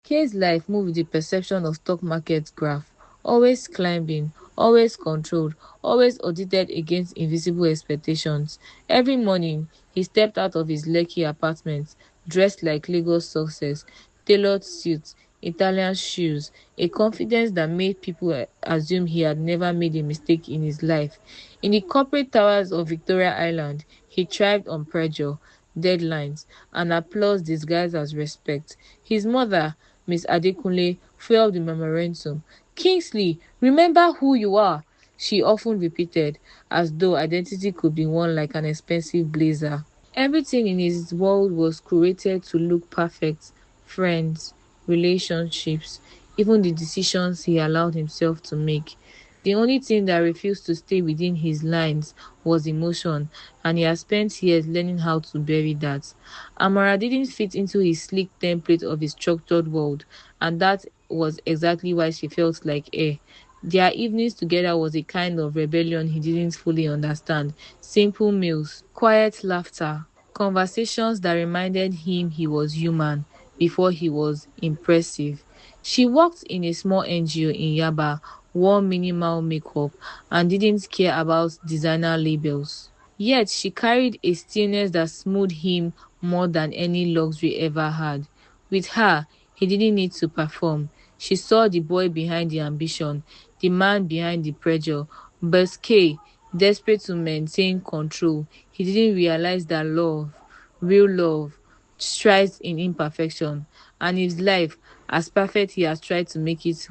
Kay's life moved with the perception of stock market graph, always climbing, always controlled, always audited against invisible expectations. Every morning, he stepped out of his Lekki apartment, dressed like Lagos success, tailored suits, Italian shoes, a confidence that made people assume he had never made a mistake in his life. In the corporate towers of Victoria Island, he thrived on pressure, deadlines, and applause disguised as respect. His mother, Miss Adekunle, fueled the memorandum. "Kingsley, remember who you are," she often repeated, as though identity could be worn like an expensive blazer. Everything in his world was curated to look perfect: friends, relationships, even the decisions he allowed himself to make. The only thing that refused to stay within his lines was emotion, and he has spent years learning how to bury that. Amara didn't fit into his sleek template of his structured world, and that was exactly why she felt like air. Their evenings together was a kind of rebellion he didn't fully understand. Simple meals, quiet laughter, conversations that reminded him he was human before he was impressive. She worked in a small NGO in Yaba, wore minimal makeup, and didn't care about designer labels. Yet she carried a stillness that smoothed him more than any luxury ever had. With her, he didn't need to perform. She saw the boy behind the ambition, the man behind the pressure. But Kay, desperate to maintain control, he didn't realize that love, real love, strives in imperfection, and his life, as perfect he has tried to make it,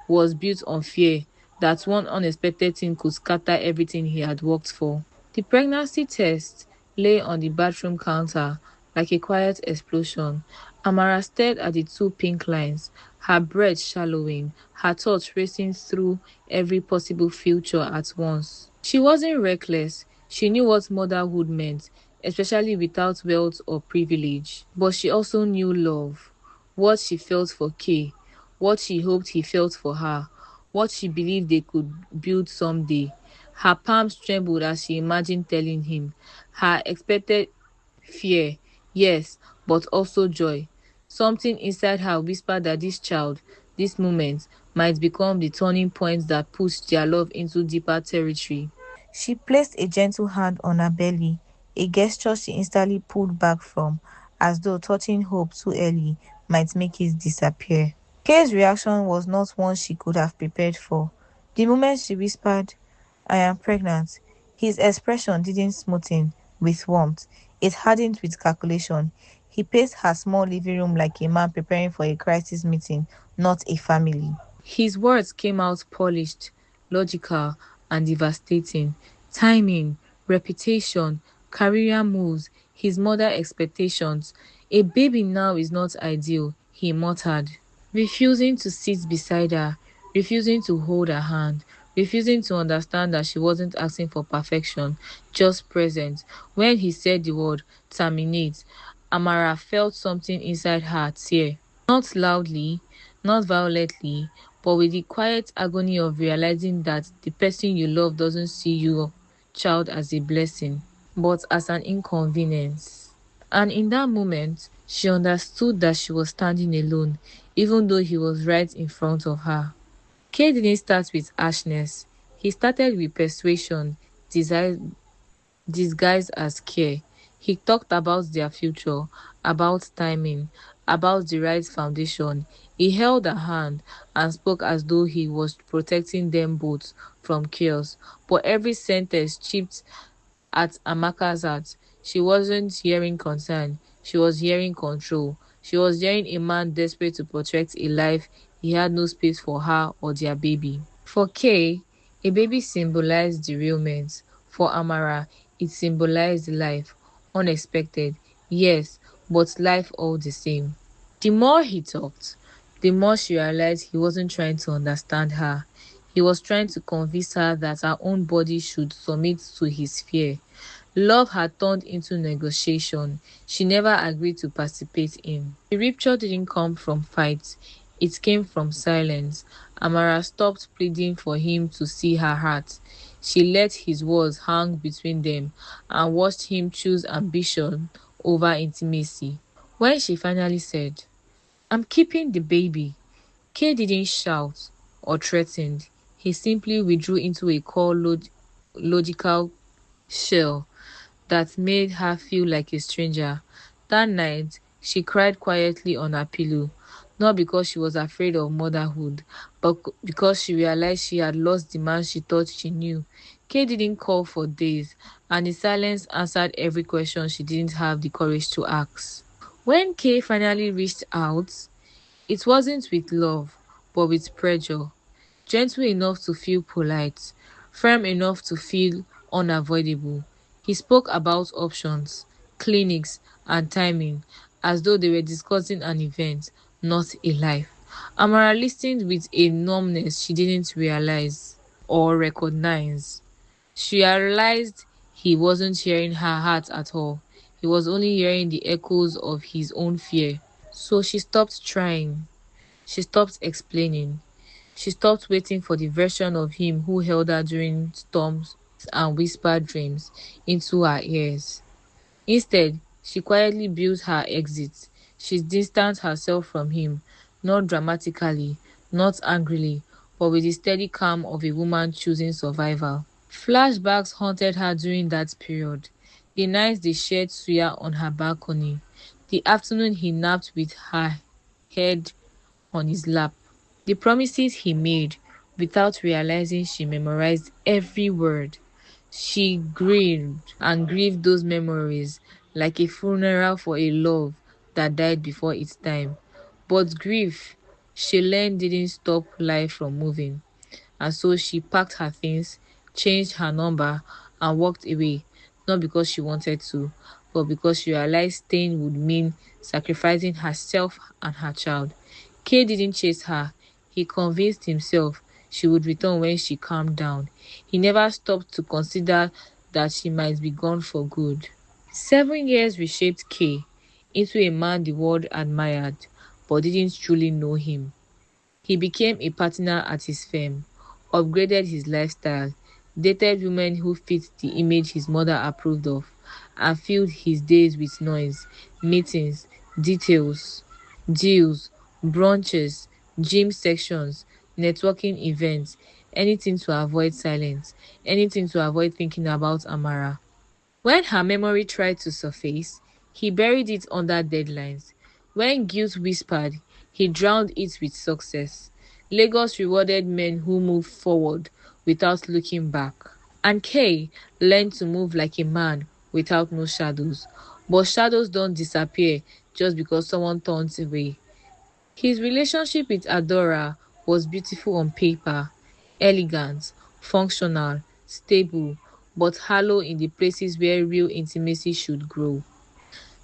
was built on fear that one unexpected thing could scatter everything he had worked for. The pregnancy test lay on the bathroom counter like a quiet explosion. Amara stared at the two pink lines, her breath shallowing, her thoughts racing through every possible future at once. She wasn't reckless. She knew what motherhood meant, especially without wealth or privilege. But she also knew love, what she felt for Kay, what she hoped he felt for her, what she believed they could build someday. Her palms trembled as she imagined telling him. Her expected fear, yes, but also joy. Something inside her whispered that this child, this moment, might become the turning point that pushed their love into deeper territory. She placed a gentle hand on her belly, a gesture she instantly pulled back from, as though touching hope too early might make it disappear. Kay's reaction was not one she could have prepared for. The moment she whispered, "I am pregnant," his expression didn't smoothen with warmth. It hardened with calculation. He paced her small living room like a man preparing for a crisis meeting, not a family. His words came out polished, logical, and devastating. Timing, reputation, career moves, his mother expectations. "A baby now is not ideal," he muttered, refusing to sit beside her, refusing to hold her hand, refusing to understand that she wasn't asking for perfection, just presence. When he said the word terminate, Amara felt something inside her tear. Not loudly, not violently, but with the quiet agony of realizing that the person you love doesn't see your child as a blessing, but as an inconvenience. And in that moment, she understood that she was standing alone, even though he was right in front of her. Kay didn't start with harshness. He started with persuasion, disguised as care. He talked about their future, about timing, about the right foundation. He held her hand and spoke as though he was protecting them both from chaos. But every sentence chipped at Amaka's heart. She wasn't hearing concern, she was hearing control. She was hearing a man desperate to protect a life he had no space for her or their baby. For Kay, a baby symbolized derailment. For Amara, it symbolized life. Unexpected, yes, but life all the same. The more he talked, the more she realized he wasn't trying to understand her. He was trying to convince her that her own body should submit to his fear. Love had turned into negotiation she never agreed to participate in. The rupture didn't come from fights, it came from silence. Amara stopped pleading for him to see her heart. She let his words hang between them and watched him choose ambition over intimacy. When she finally said, I'm keeping the baby. Kay didn't shout or threaten. He simply withdrew into a logical shell that made her feel like a stranger. That night, she cried quietly on her pillow, not because she was afraid of motherhood, but because she realized she had lost the man she thought she knew. Kay didn't call for days, and the silence answered every question she didn't have the courage to ask. When Kay finally reached out, it wasn't with love, but with pressure. Gentle enough to feel polite, firm enough to feel unavoidable. He spoke about options, clinics, and timing as though they were discussing an event, not a life. Amara listened with a numbness she didn't realize or recognize. She realized he wasn't hearing her heart at all. He was only hearing the echoes of his own fear. So she stopped trying. She stopped explaining. She stopped waiting for the version of him who held her during storms and whispered dreams into her ears. Instead, she quietly built her exit. She distanced herself from him, not dramatically, not angrily, but with the steady calm of a woman choosing survival. Flashbacks haunted her during that period. The nights they shared suya on her balcony, the afternoon he napped with her head on his lap, the promises he made without realizing she memorized every word. She grieved and grieved those memories like a funeral for a love that died before its time. But grief, she learned, didn't stop life from moving. And so she packed her things, changed her number, and walked away, not because she wanted to, but because she realized staying would mean sacrificing herself and her child. Kay didn't chase her. He convinced himself she would return when she calmed down. He never stopped to consider that she might be gone for good. 7 years reshaped Kay into a man the world admired, but didn't truly know him. He became a partner at his firm, upgraded his lifestyle, dated women who fit the image his mother approved of, and filled his days with noise, meetings, details, deals, brunches, gym sections, networking events, anything to avoid silence, anything to avoid thinking about Amara. When her memory tried to surface, he buried it under deadlines. When guilt whispered, he drowned it with success. Lagos rewarded men who moved forward without looking back. And Kay learned to move like a man without no shadows. But shadows don't disappear just because someone turns away. His relationship with Adora was beautiful on paper, elegant, functional, stable, but hollow in the places where real intimacy should grow.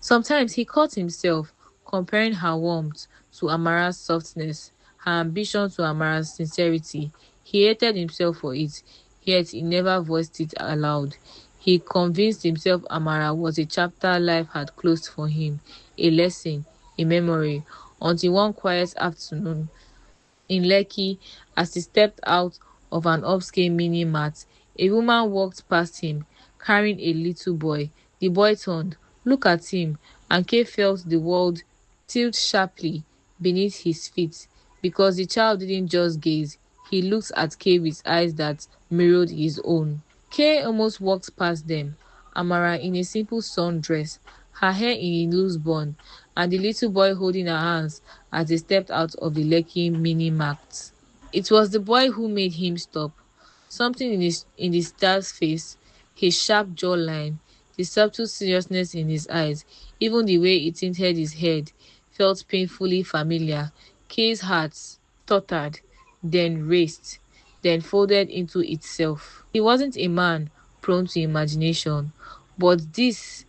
Sometimes he caught himself comparing her warmth to Amara's softness, her ambition to Amara's sincerity. He hated himself for it, yet he never voiced it aloud. He convinced himself Amara was a chapter life had closed for him, a lesson, a memory, until one quiet afternoon in Lekki, as he stepped out of an upscale mini mart, a woman walked past him carrying a little boy. The boy turned, looked at him, and Kay felt the world tilt sharply beneath his feet because the child didn't just gaze, he looked at Kay with eyes that mirrored his own. Kay almost walked past them, Amara in a simple sundress, her hair in a loose bun, and the little boy holding her hands as they stepped out of the Lekki mini mart. It was the boy who made him stop. Something in his dad's face, his sharp jawline, the subtle seriousness in his eyes, even the way he tilted his head, felt painfully familiar. Kay's heart tottered, then raced, then folded into itself. He wasn't a man prone to imagination, but this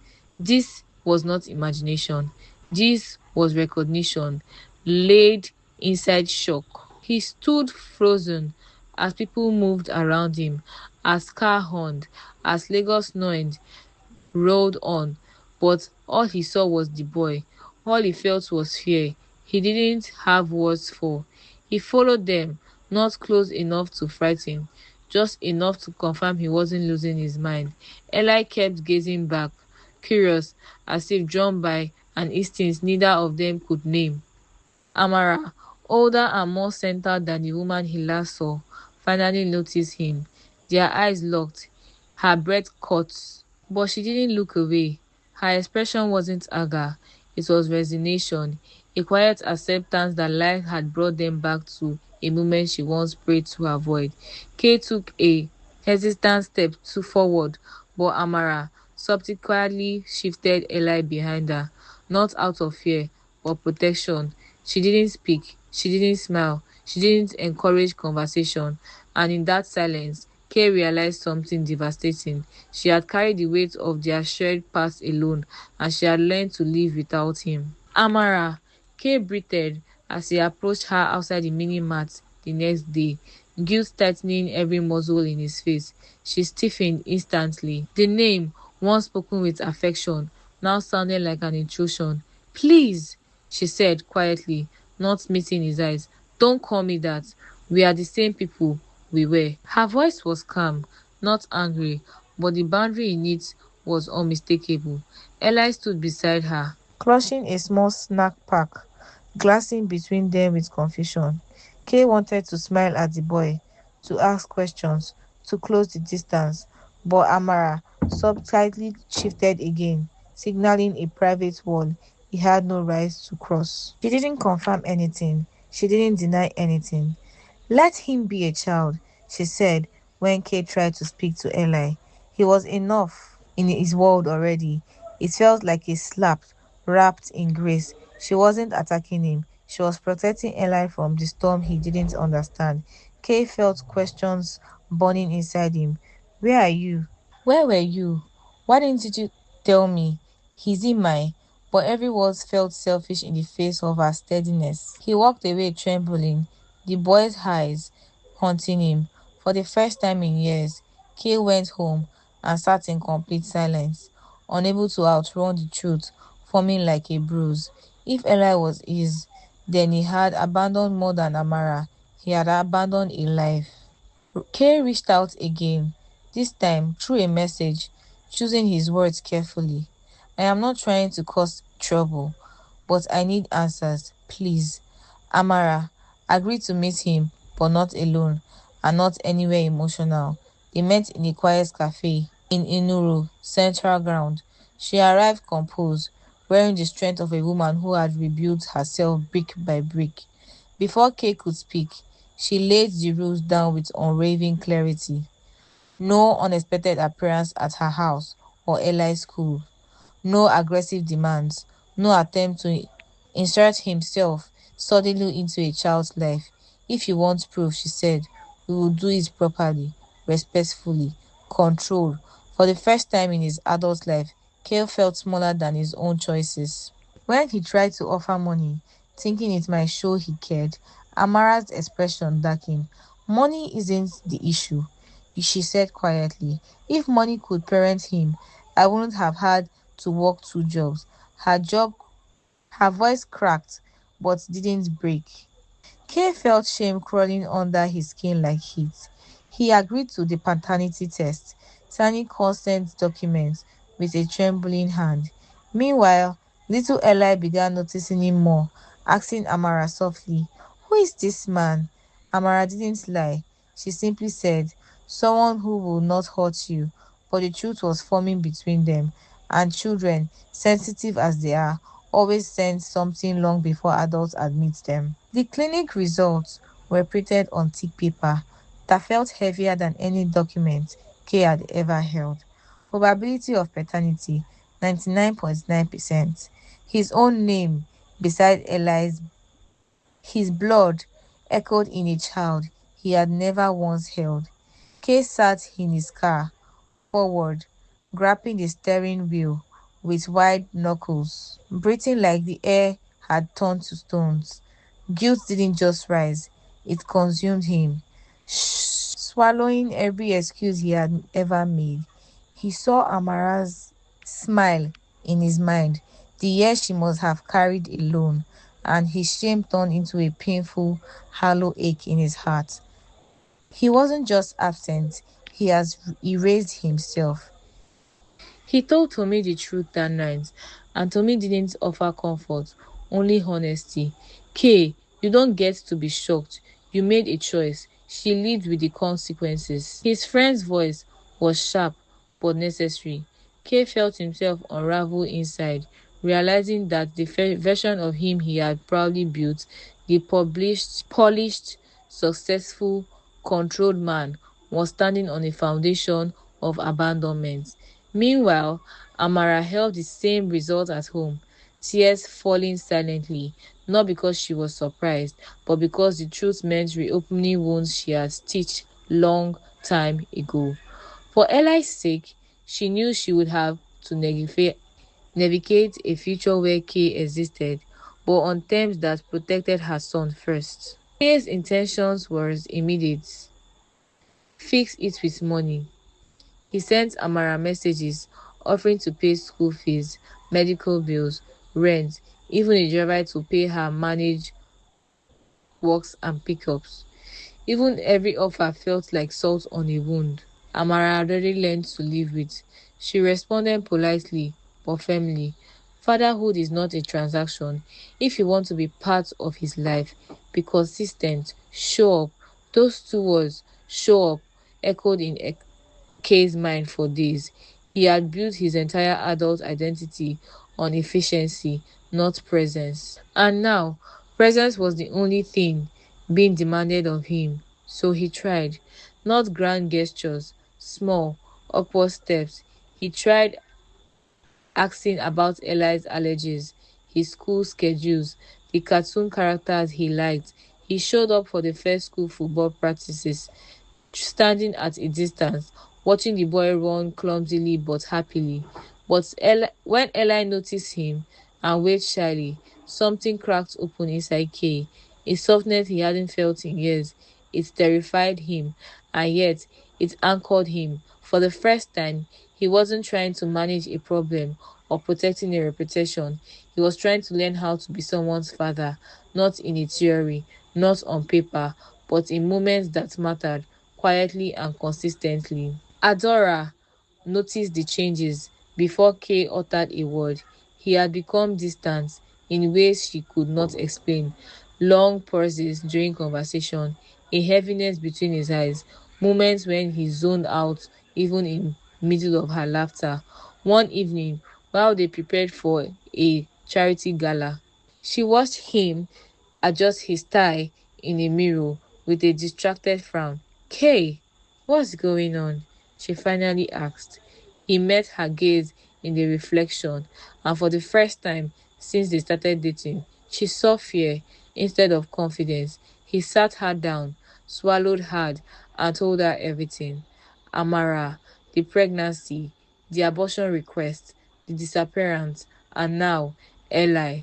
was not imagination. This was recognition, laid inside shock. He stood frozen as people moved around him, as car horned, as Lagos noise rolled on. But all he saw was the boy. All he felt was fear. He didn't have words for. He followed them, not close enough to frighten, just enough to confirm he wasn't losing his mind. Eli kept gazing back, curious, as if drawn by an instinct neither of them could name. Amara, older and more centered than the woman he last saw, finally noticed him. Their eyes locked. Her breath caught, but she didn't look away. Her expression wasn't anger, it was resignation, a quiet acceptance that life had brought them back to a moment she once prayed to avoid. Kay took a hesitant step to forward, but Amara subsequently shifted Eli behind her, not out of fear, but protection. She didn't speak, she didn't smile, she didn't encourage conversation, and in that silence, Kay realized something devastating. She had carried the weight of their shared past alone, and she had learned to live without him. Amara, Kay breathed as he approached her outside the mini-mart the next day, guilt tightening every muscle in his face. She stiffened instantly. The name, once spoken with affection, now sounded like an intrusion. Please, she said quietly, not meeting his eyes. Don't call me that. We are the same people we were. Her voice was calm, not angry, but the boundary in it was unmistakable. Eli stood beside her, clutching a small snack pack, glancing between them with confusion. Kay wanted to smile at the boy, to ask questions, to close the distance, but Amara subtly shifted again, signaling a private wall he had no right to cross. She didn't confirm anything. She didn't deny anything. Let him be a child, she said when Kate tried to speak to Eli. He was enough in his world already. It felt like a slap wrapped in grace. She wasn't attacking him. She was protecting Eli from the storm he didn't understand. Kay felt questions burning inside him. Where are you? Where were you? Why didn't you tell me? He's in my. But every word felt selfish in the face of her steadiness. He walked away trembling, the boy's eyes haunting him. For the first time in years, Kay went home and sat in complete silence, unable to outrun the truth, forming like a bruise. If Eli was his, then he had abandoned more than Amara. He had abandoned a life. Kay reached out again, this time through a message, choosing his words carefully. I am not trying to cause trouble, but I need answers, please. Amara agreed to meet him, but not alone, and not anywhere emotional. They met in a quiet cafe in Inuru, Central Ground. She arrived composed, wearing the strength of a woman who had rebuilt herself brick by brick. Before Kay could speak, she laid the rules down with unwavering clarity. No unexpected appearance at her house or Eli's school. No aggressive demands. No attempt to insert himself suddenly into a child's life. If you want proof, she said, we will do it properly, respectfully, controlled. For the first time in his adult life, Kale felt smaller than his own choices. When he tried to offer money, thinking it might show he cared, Amara's expression darkened. Money isn't the issue, she said quietly. If money could parent him, I wouldn't have had to work two jobs. Her job, her voice cracked, but didn't break. Kay felt shame crawling under his skin like heat. He agreed to the paternity test, signing consent documents with a trembling hand. Meanwhile, little Eli began noticing him more, asking Amara softly, who is this man? Amara didn't lie. She simply said, someone who will not hurt you. But the truth was forming between them, and children, sensitive as they are, always sense something long before adults admit them. The clinic results were printed on thick paper that felt heavier than any document Kay had ever held. Probability of paternity 99.9%. His own name beside Eli's, his blood echoed in a child he had never once held. Kay sat in his car, forward, grabbing the steering wheel with wide knuckles, breathing like the air had turned to stones. Guilt didn't just rise, it consumed him, swallowing every excuse he had ever made. He saw Amara's smile in his mind, the years she must have carried alone, and his shame turned into a painful, hollow ache in his heart. He wasn't just absent, he has erased himself. He told Tommy the truth that night, and Tommy didn't offer comfort, only honesty. K, you don't get to be shocked. You made a choice. She lived with the consequences. His friend's voice was sharp but necessary. K felt himself unravel inside, realizing that the version of him he had proudly built, the published, polished, successful, controlled man, was standing on a foundation of abandonment. Meanwhile, Amara held the same result at home, tears falling silently, not because she was surprised, but because the truth meant reopening wounds she had stitched long time ago. For Eli's sake, she knew she would have to navigate a future where Kay existed, but on terms that protected her son first. Kay's intentions were immediate. Fix it with money. He sent Amara messages offering to pay school fees, medical bills, rent, even a driver to pay her manage works and pickups. Even every offer felt like salt on a wound Amara had already learned to live with. She responded politely but firmly. Fatherhood is not a transaction. If you want to be part of his life, be consistent, show up. Those two words, show up, echoed in K's mind for days. He had built his entire adult identity on efficiency, not presence. And now, presence was the only thing being demanded of him. So he tried. Not grand gestures, small, upward steps. He tried asking about Eli's allergies, his school schedules, the cartoon characters he liked. He showed up for the first school football practices, standing at a distance, watching the boy run clumsily but happily. But when Eli noticed him and waved shyly, something cracked open inside Kay, a softness he hadn't felt in years. It terrified him, and yet it anchored him. For the first time, he wasn't trying to manage a problem or protecting a reputation. He was trying to learn how to be someone's father, not in a theory, not on paper, but in moments that mattered, quietly and consistently. Adora noticed the changes before Kay uttered a word. He had become distant in ways she could not explain. Long pauses during conversation, a heaviness between his eyes, moments when he zoned out even in middle of her laughter. One evening, while they prepared for a charity gala, she watched him adjust his tie in a mirror with a distracted frown. Kay, what's going on? She finally asked. He met her gaze in the reflection, and for the first time since they started dating, she saw fear instead of confidence. He sat her down, swallowed hard, and told her everything. Amara, the pregnancy, the abortion request, the disappearance, and now Eli.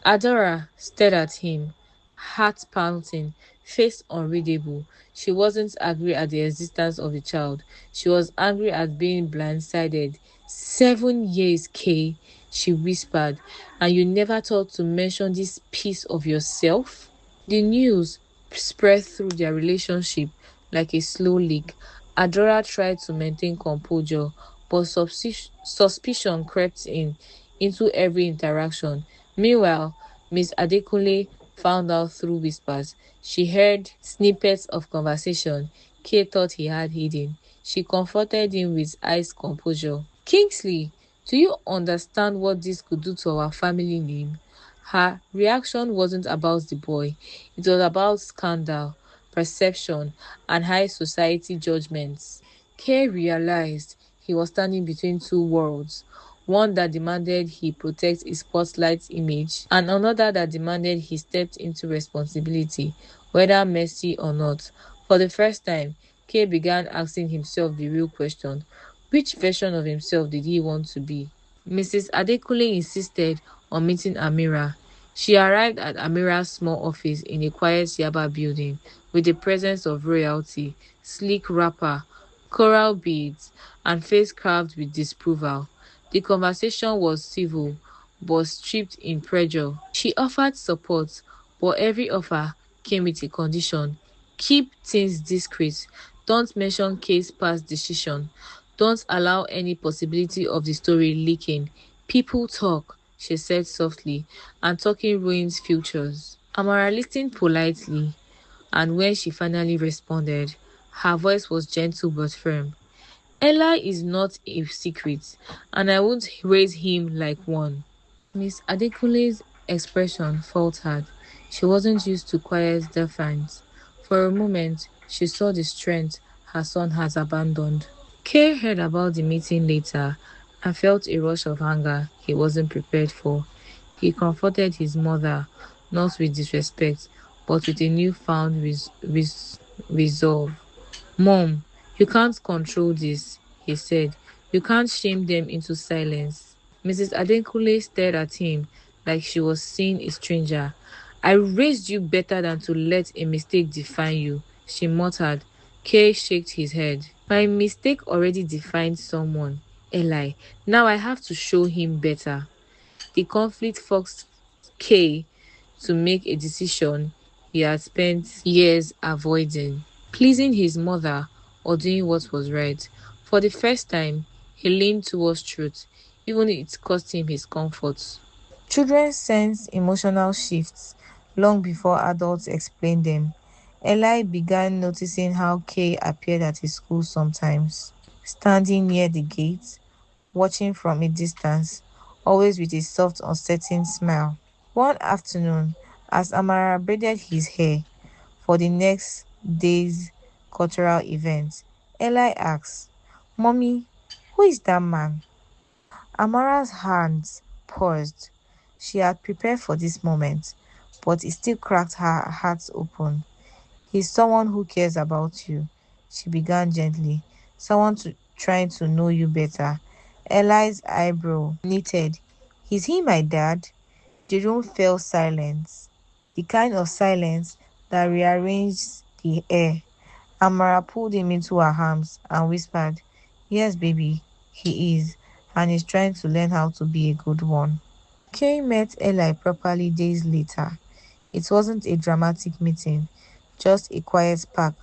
Adora stared at him, heart pounding, face unreadable. She wasn't angry at the existence of the child. She was angry at being blindsided. 7 years, Kay, she whispered, and you never thought to mention this piece of yourself? The news spread through their relationship like a slow leak. Adora tried to maintain composure, but suspicion crept in into every interaction. Meanwhile, Miss Adekunle found out through whispers. She heard snippets of conversation Kay thought he had hidden. She confronted him with ice composure. Kingsley, do you understand what this could do to our family name? Her reaction wasn't about the boy, it was about scandal, perception, and high society judgments. Kay realized he was standing between two worlds, one that demanded he protect his spotlight image, and another that demanded he stepped into responsibility, whether messy or not. For the first time, Kay began asking himself the real question: which version of himself did he want to be? Mrs. Adekunle insisted on meeting Amira. She arrived at Amira's small office in a quiet Yaba building with the presence of royalty, sleek wrapper, coral beads, and face carved with disapproval. The conversation was civil but stripped in pressure. She offered support, but every offer came with a condition. Keep things discreet. Don't mention Kay's past decision. Don't allow any possibility of the story leaking. People talk, she said softly, and talking ruins futures. Amara listened politely, and when she finally responded, her voice was gentle but firm. Eli is not a secret, and I won't raise him like one. Miss Adekunle's expression faltered. She wasn't used to quiet defiance. For a moment, she saw the strength her son has abandoned. Kay heard about the meeting later and felt a rush of anger he wasn't prepared for. He confronted his mother, not with disrespect, but with a newfound resolve. Mom, you can't control this, he said. You can't shame them into silence. Mrs. Adekunle stared at him like she was seeing a stranger. I raised you better than to let a mistake define you, she muttered. Kay shook his head. My mistake already defined someone, Eli. Now I have to show him better. The conflict forced Kay to make a decision he had spent years avoiding, pleasing his mother or doing what was right. For the first time, he leaned towards truth, even if it cost him his comfort. Children sense emotional shifts long before adults explain them. Eli began noticing how Kay appeared at his school sometimes, standing near the gate, watching from a distance, always with a soft, uncertain smile. One afternoon, as Amara braided his hair for the next day's cultural event, Eli asked, Mommy, who is that man? Amara's hands paused. She had prepared for this moment, but it still cracked her heart open. He's someone who cares about you, she began gently. Someone trying to know you better. Eli's eyebrow knitted. Is he my dad? The room fell silent, the kind of silence that rearranged the air. Amara pulled him into her arms and whispered, Yes, baby, he is, and he's trying to learn how to be a good one. Kay met Eli properly days later. It wasn't a dramatic meeting, just a quiet park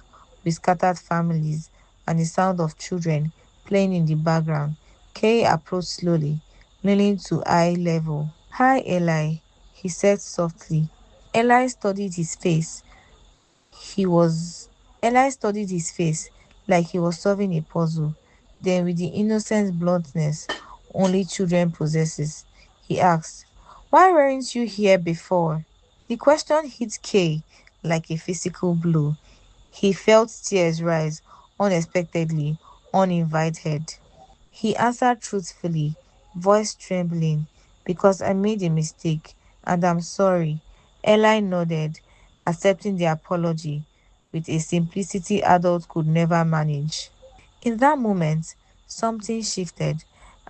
with scattered families and the sound of children playing in the background. Kay approached slowly, kneeling to eye level. Hi, Eli, he said softly. Eli studied his face. He was Eli studied his face like he was solving a puzzle. Then with the innocent bluntness only children possesses, he asked, Why weren't you here before? The question hit Kay like a physical blow. He felt tears rise unexpectedly, uninvited. He answered truthfully, voice trembling, Because I made a mistake and I'm sorry. Eli nodded, accepting the apology with a simplicity adults could never manage. In that moment, something shifted,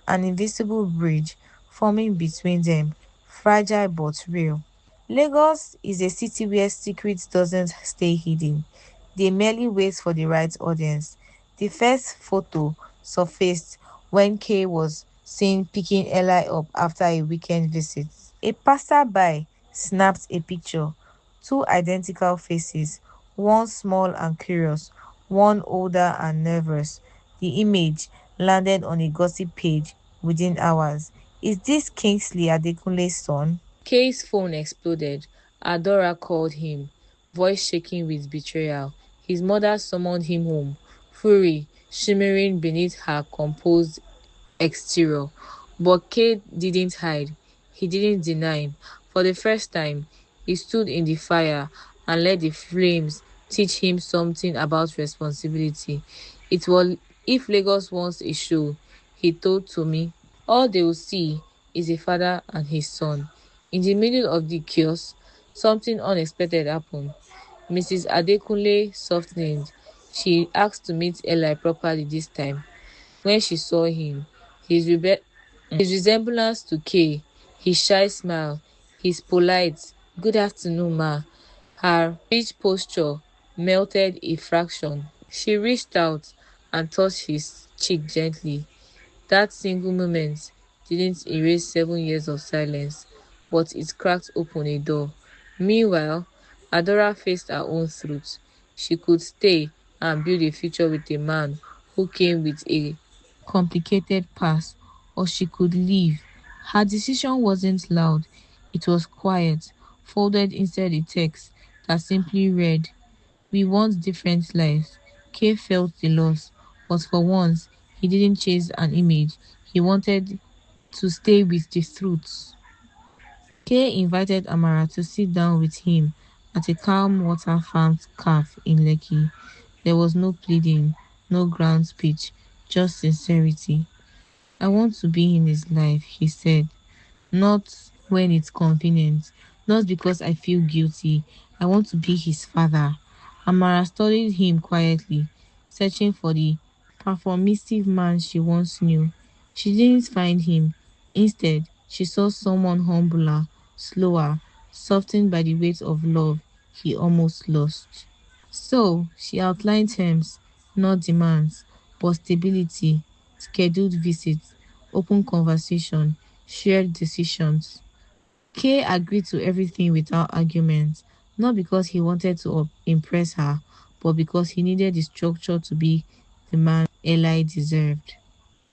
an invisible bridge forming between them, fragile but real. Lagos is a city where secrets doesn't stay hidden. They merely wait for the right audience. The first photo surfaced when Kay was seen picking Eli up after a weekend visit. A passerby snapped a picture. Two identical faces, one small and curious, one older and nervous. The image landed on a gossip page within hours. Is this Kingsley Adekunle's son? Kay's phone exploded. Adora called him, voice shaking with betrayal. His mother summoned him home, fury shimmering beneath her composed exterior. But Kay didn't hide. He didn't deny. For the first time, he stood in the fire and let the flames teach him something about responsibility. It was if Lagos wants a show, he told Tommy, all they will see is a father and his son. In the middle of the chaos, something unexpected happened. Mrs. Adekunle softened. She asked to meet Eli properly this time. When she saw him, his, his resemblance to Kay, his shy smile, his polite, good afternoon, ma, her rich posture melted a fraction. She reached out and touched his cheek gently. That single moment didn't erase 7 years of silence, but it cracked open a door. Meanwhile, Adora faced her own truth. She could stay and build a future with a man who came with a complicated past, or she could leave. Her decision wasn't loud, it was quiet. folded inside a text that simply read, "We want different lives." Kay felt the loss, but for once, he didn't chase an image. He wanted to stay with the truth. Kay invited Amara to sit down with him at a calm water farm cafe in Lekki. There was no pleading, no grand speech, just sincerity. "I want to be in his life," he said. "Not when it's convenient, not because I feel guilty. I want to be his father." Amara studied him quietly, searching for the performative man she once knew. She didn't find him. Instead, she saw someone humbler, slower, softened by the weight of love he almost lost. So, she outlined terms, not demands, but stability, scheduled visits, open conversation, shared decisions. Kay agreed to everything without argument, not because he wanted to impress her, but because he needed the structure to be the man Eli deserved.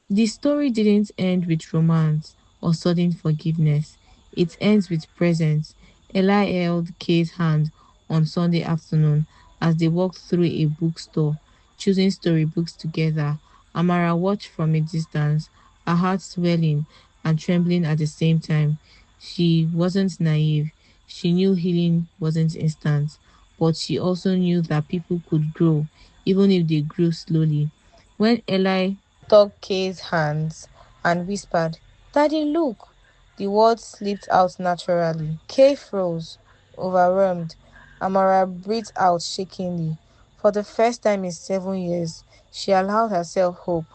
The story didn't end with romance or sudden forgiveness. It ends with presence. Eli held Kay's hand on Sunday afternoon as they walked through a bookstore, choosing storybooks together. Amara watched from a distance, her heart swelling and trembling at the same time. She wasn't naive. She knew healing wasn't instant, but she also knew that people could grow, even if they grew slowly. When Eli took Kay's hands and whispered, "Daddy, look." The words slipped out naturally. Kay froze, overwhelmed. Amara breathed out shakingly. For the first time in 7 years, she allowed herself hope,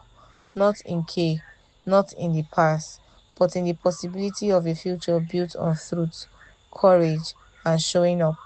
not in Kay, not in the past, but in the possibility of a future built on truth, courage, and showing up.